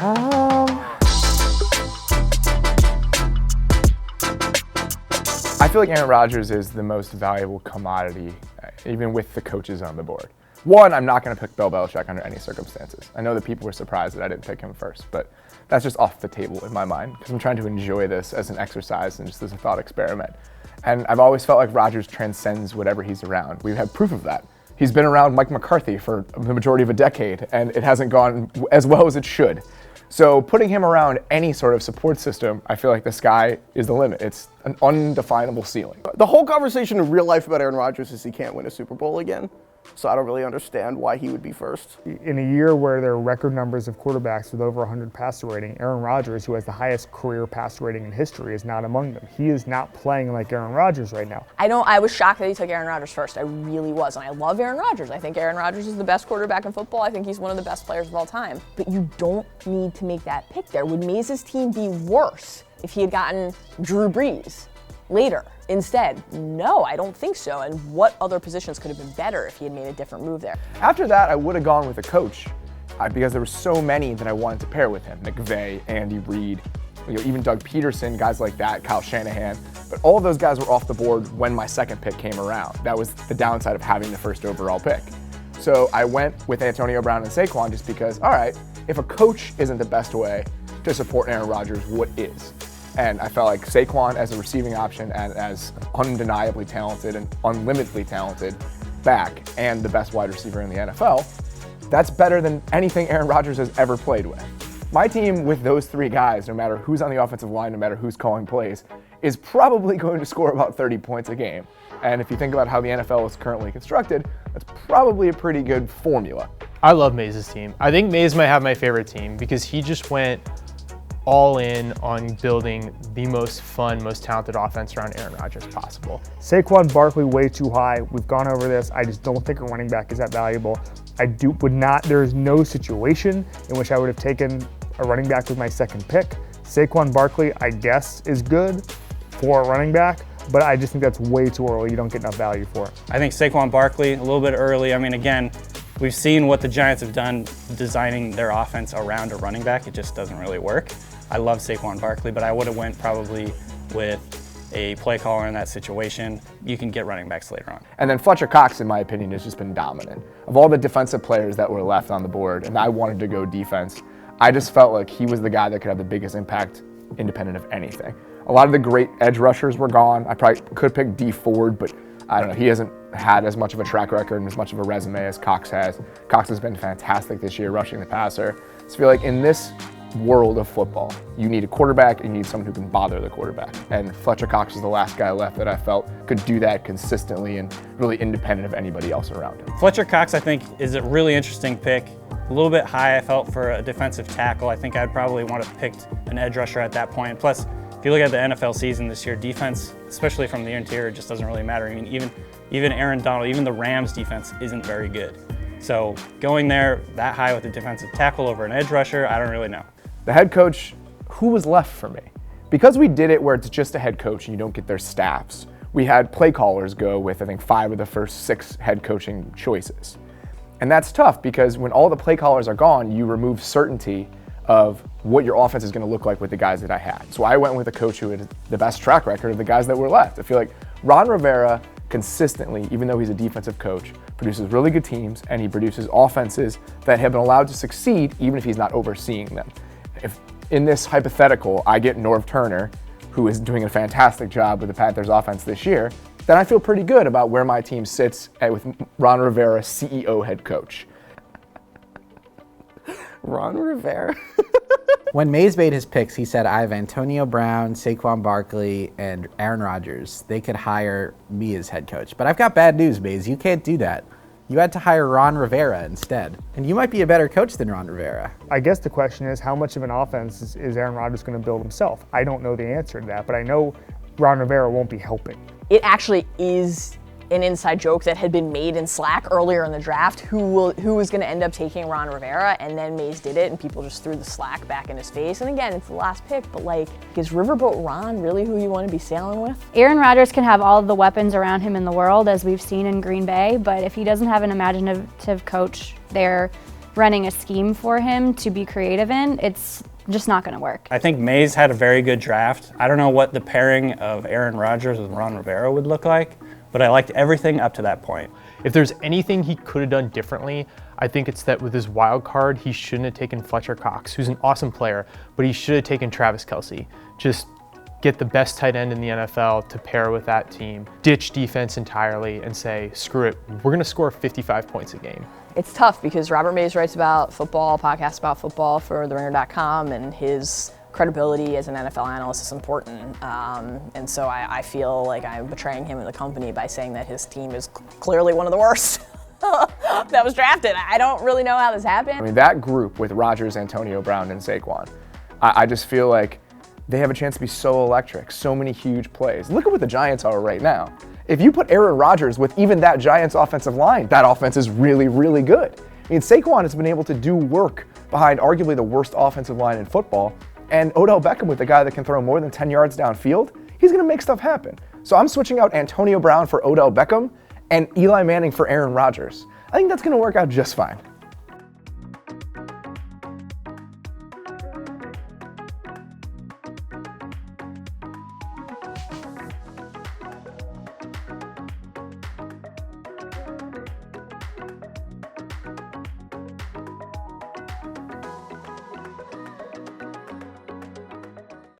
I feel like Aaron Rodgers is the most valuable commodity, even with the coaches on the board. One, I'm not going to pick Bill Belichick under any circumstances. I know that people were surprised that I didn't pick him first, but that's just off the table in my mind because I'm trying to enjoy this as an exercise and just as a thought experiment. And I've always felt like Rodgers transcends whatever he's around. We've had proof of that. He's been around Mike McCarthy for the majority of a decade, and it hasn't gone as well as it should. So putting him around any sort of support system, I feel like the sky is the limit. It's an undefinable ceiling. The whole conversation in real life about Aaron Rodgers is he can't win a Super Bowl again. So I don't really understand why he would be first. In a year where there are record numbers of quarterbacks with over 100 passer rating, Aaron Rodgers, who has the highest career passer rating in history, is not among them. He is not playing like Aaron Rodgers right now. I was shocked that he took Aaron Rodgers first. I really was, and I love Aaron Rodgers. I think Aaron Rodgers is the best quarterback in football. I think he's one of the best players of all time. But you don't need to make that pick there. Would Mays' team be worse if he had gotten Drew Brees later instead? No, I don't think so. And what other positions could have been better if he had made a different move there? After that, I would have gone with a coach because there were so many that I wanted to pair with him. McVay, Andy Reid, even Doug Peterson, guys like that, Kyle Shanahan. But all of those guys were off the board when my second pick came around. That was the downside of having the first overall pick. So I went with Antonio Brown and Saquon just because, all right, if a coach isn't the best way to support Aaron Rodgers, what is? And I felt like Saquon as a receiving option and as undeniably talented and unlimitedly talented back and the best wide receiver in the NFL, that's better than anything Aaron Rodgers has ever played with. My team with those three guys, no matter who's on the offensive line, no matter who's calling plays, is probably going to score about 30 points a game. And if you think about how the NFL is currently constructed, that's probably a pretty good formula. I love Mays' team. I think Mays might have my favorite team because he just went all in on building the most fun, most talented offense around Aaron Rodgers possible. Saquon Barkley way too high. We've gone over this. I just don't think a running back is that valuable. There is no situation in which I would have taken a running back with my second pick. Saquon Barkley, I guess, is good for a running back, but I just think that's way too early. You don't get enough value for it. I think Saquon Barkley, a little bit early. I mean, again, we've seen what the Giants have done designing their offense around a running back. It just doesn't really work. I love Saquon Barkley, but I would have went probably with a play caller in that situation. You can get running backs later on. And then Fletcher Cox, in my opinion, has just been dominant. Of all the defensive players that were left on the board, and I wanted to go defense, I just felt like he was the guy that could have the biggest impact independent of anything. A lot of the great edge rushers were gone. I probably could pick D Ford, but I don't know, he hasn't had as much of a track record and as much of a resume as Cox has. Cox has been fantastic this year rushing the passer. So I feel like in this world of football, you need a quarterback and you need someone who can bother the quarterback. And Fletcher Cox is the last guy left that I felt could do that consistently and really independent of anybody else around him. Fletcher Cox, I think, is a really interesting pick. A little bit high, I felt, for a defensive tackle. I think I'd probably want to have picked an edge rusher at that point. Plus, if you look at the NFL season this year, defense, especially from the interior, just doesn't really matter. I mean, even Aaron Donald, even the Rams defense isn't very good. So going there that high with a defensive tackle over an edge rusher, I don't really know. The head coach, who was left for me? Because we did it where it's just a head coach and you don't get their staffs, we had play callers go with, I think, 5 of the first 6 head coaching choices. And that's tough because when all the play callers are gone, you remove certainty of what your offense is going to look like with the guys that I had. So I went with a coach who had the best track record of the guys that were left. I feel like Ron Rivera consistently, even though he's a defensive coach, produces really good teams and he produces offenses that have been allowed to succeed even if he's not overseeing them. If in this hypothetical I get Norv Turner, who is doing a fantastic job with the Panthers offense this year, then I feel pretty good about where my team sits with Ron Rivera, CEO head coach. Ron Rivera. When Mays made his picks, he said, I have Antonio Brown, Saquon Barkley, and Aaron Rodgers. They could hire me as head coach. But I've got bad news, Mays. You can't do that. You had to hire Ron Rivera instead. And you might be a better coach than Ron Rivera. I guess the question is, how much of an offense is Aaron Rodgers going to build himself? I don't know the answer to that, but I know Ron Rivera won't be helping. It actually is an inside joke that had been made in Slack earlier in the draft, who was going to end up taking Ron Rivera, and then Mays did it, and people just threw the Slack back in his face. And again, it's the last pick, but like, is Riverboat Ron really who you want to be sailing with? Aaron Rodgers can have all of the weapons around him in the world, as we've seen in Green Bay, but if he doesn't have an imaginative coach there running a scheme for him to be creative in, it's just not going to work. I think Mays had a very good draft. I don't know what the pairing of Aaron Rodgers with Ron Rivera would look like, but I liked everything up to that point. If there's anything he could have done differently, I think it's that with his wild card, he shouldn't have taken Fletcher Cox, who's an awesome player, but he should have taken Travis Kelce. Just get the best tight end in the NFL to pair with that team, ditch defense entirely and say, screw it, we're gonna score 55 points a game. It's tough because Robert Mays writes about football, podcasts about football for TheRinger.com, and his credibility as an NFL analyst is important. And so I feel like I'm betraying him and the company by saying that his team is clearly one of the worst that was drafted. I don't really know how this happened. I mean, that group with Rodgers, Antonio Brown, and Saquon, I just feel like they have a chance to be so electric, so many huge plays. Look at what the Giants are right now. If you put Aaron Rodgers with even that Giants offensive line, that offense is really, really good. I mean, Saquon has been able to do work behind arguably the worst offensive line in football, and Odell Beckham with the guy that can throw more than 10 yards downfield, he's gonna make stuff happen. So I'm switching out Antonio Brown for Odell Beckham and Eli Manning for Aaron Rodgers. I think that's gonna work out just fine.